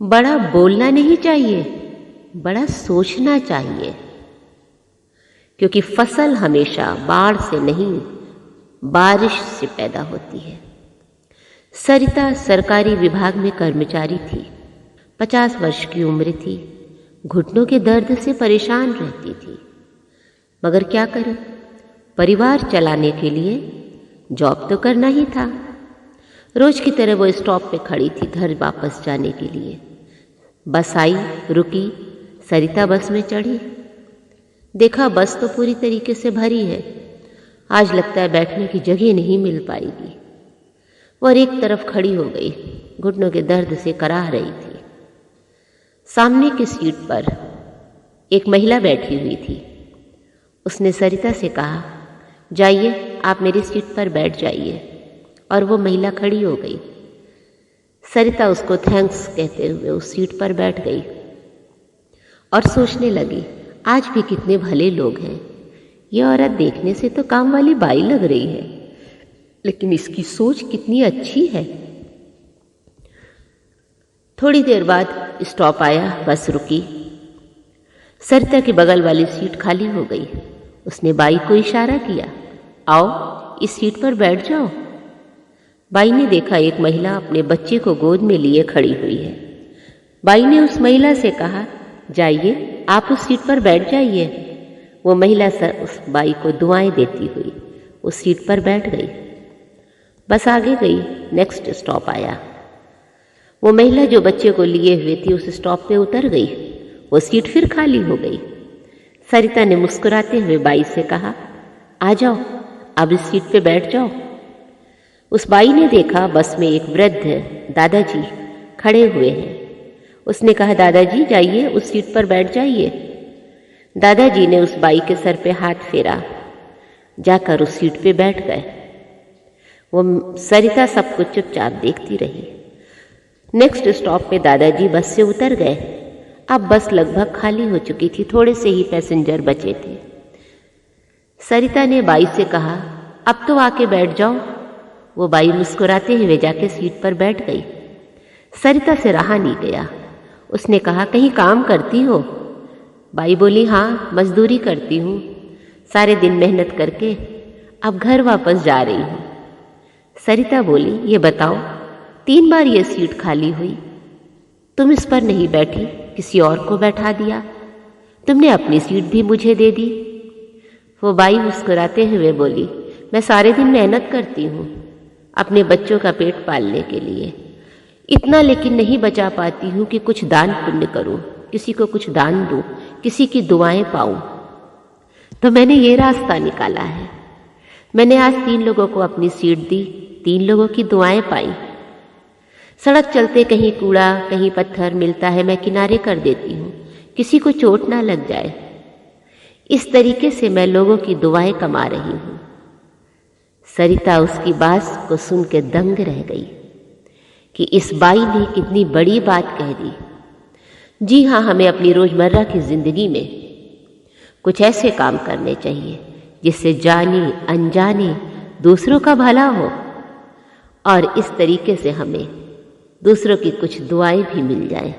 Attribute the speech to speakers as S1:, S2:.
S1: बड़ा बोलना नहीं चाहिए, बड़ा सोचना चाहिए, क्योंकि फसल हमेशा बाढ़ से नहीं बारिश से पैदा होती है। सरिता सरकारी विभाग में कर्मचारी थी। 50 वर्ष की उम्र थी। घुटनों के दर्द से परेशान रहती थी, मगर क्या करे, परिवार चलाने के लिए जॉब तो करना ही था। रोज की तरह वो स्टॉप पे खड़ी थी घर वापस जाने के लिए। बस आई, रुकी, सरिता बस में चढ़ी। देखा बस तो पूरी तरीके से भरी है। आज लगता है बैठने की जगह नहीं मिल पाएगी। और एक तरफ खड़ी हो गई, घुटनों के दर्द से कराह रही थी। सामने की सीट पर एक महिला बैठी हुई थी। उसने सरिता से कहा, जाइए आप मेरी सीट पर बैठ जाइए, और वो महिला खड़ी हो गई। सरिता उसको थैंक्स कहते हुए उस सीट पर बैठ गई और सोचने लगी, आज भी कितने भले लोग हैं। ये औरत देखने से तो काम वाली बाई लग रही है, लेकिन इसकी सोच कितनी अच्छी है। थोड़ी देर बाद स्टॉप आया, बस रुकी। सरिता के बगल वाली सीट खाली हो गई। उसने बाई को इशारा किया, आओ इस सीट पर बैठ जाओ। बाई ने देखा एक महिला अपने बच्चे को गोद में लिए खड़ी हुई है। बाई ने उस महिला से कहा, जाइए आप उस सीट पर बैठ जाइए। वो महिला उस बाई को दुआएं देती हुई उस सीट पर बैठ गई। बस आगे गई, नेक्स्ट स्टॉप आया। वो महिला जो बच्चे को लिए हुए थी उस स्टॉप पे उतर गई। वो सीट फिर खाली हो गई। सरिता ने मुस्कुराते हुए बाई से कहा, आ जाओ अब इस सीट पे बैठ जाओ। उस बाई ने देखा बस में एक वृद्ध दादाजी खड़े हुए हैं। उसने कहा, दादाजी जाइए उस सीट पर बैठ जाइए। दादाजी ने उस बाई के सर पे हाथ फेरा, जाकर उस सीट पे बैठ गए। वो सरिता सब कुछ चुपचाप देखती रही। नेक्स्ट स्टॉप पे दादाजी बस से उतर गए। अब बस लगभग खाली हो चुकी थी, थोड़े से ही पैसेंजर बचे थे। सरिता ने बाई से कहा, अब तो आके बैठ जाओ। वो बाई मुस्कुराते हुए जाके सीट पर बैठ गई। सरिता से रहा नहीं गया। उसने कहा, कहीं काम करती हो? बाई बोली, हाँ मजदूरी करती हूँ, सारे दिन मेहनत करके अब घर वापस जा रही हूँ। सरिता बोली, ये बताओ 3 बार ये सीट खाली हुई, तुम इस पर नहीं बैठी, किसी और को बैठा दिया, तुमने अपनी सीट भी मुझे दे दी। वो बाई मुस्कुराते हुए बोली, मैं सारे दिन मेहनत करती हूँ अपने बच्चों का पेट पालने के लिए, इतना लेकिन नहीं बचा पाती हूँ कि कुछ दान पुण्य करूँ, किसी को कुछ दान दूँ, किसी की दुआएं पाऊँ। तो मैंने ये रास्ता निकाला है। मैंने आज 3 लोगों को अपनी सीट दी, 3 लोगों की दुआएं पाई। सड़क चलते कहीं कूड़ा कहीं पत्थर मिलता है, मैं किनारे कर देती हूँ, किसी को चोट ना लग जाए। इस तरीके से मैं लोगों की दुआएं कमा रही हूँ। सरिता उसकी बात को सुन के दंग रह गई कि इस बाई ने कितनी बड़ी बात कह दी। जी हाँ, हमें अपनी रोजमर्रा की जिंदगी में कुछ ऐसे काम करने चाहिए जिससे जाने अनजाने दूसरों का भला हो, और इस तरीके से हमें दूसरों की कुछ दुआएं भी मिल जाएं।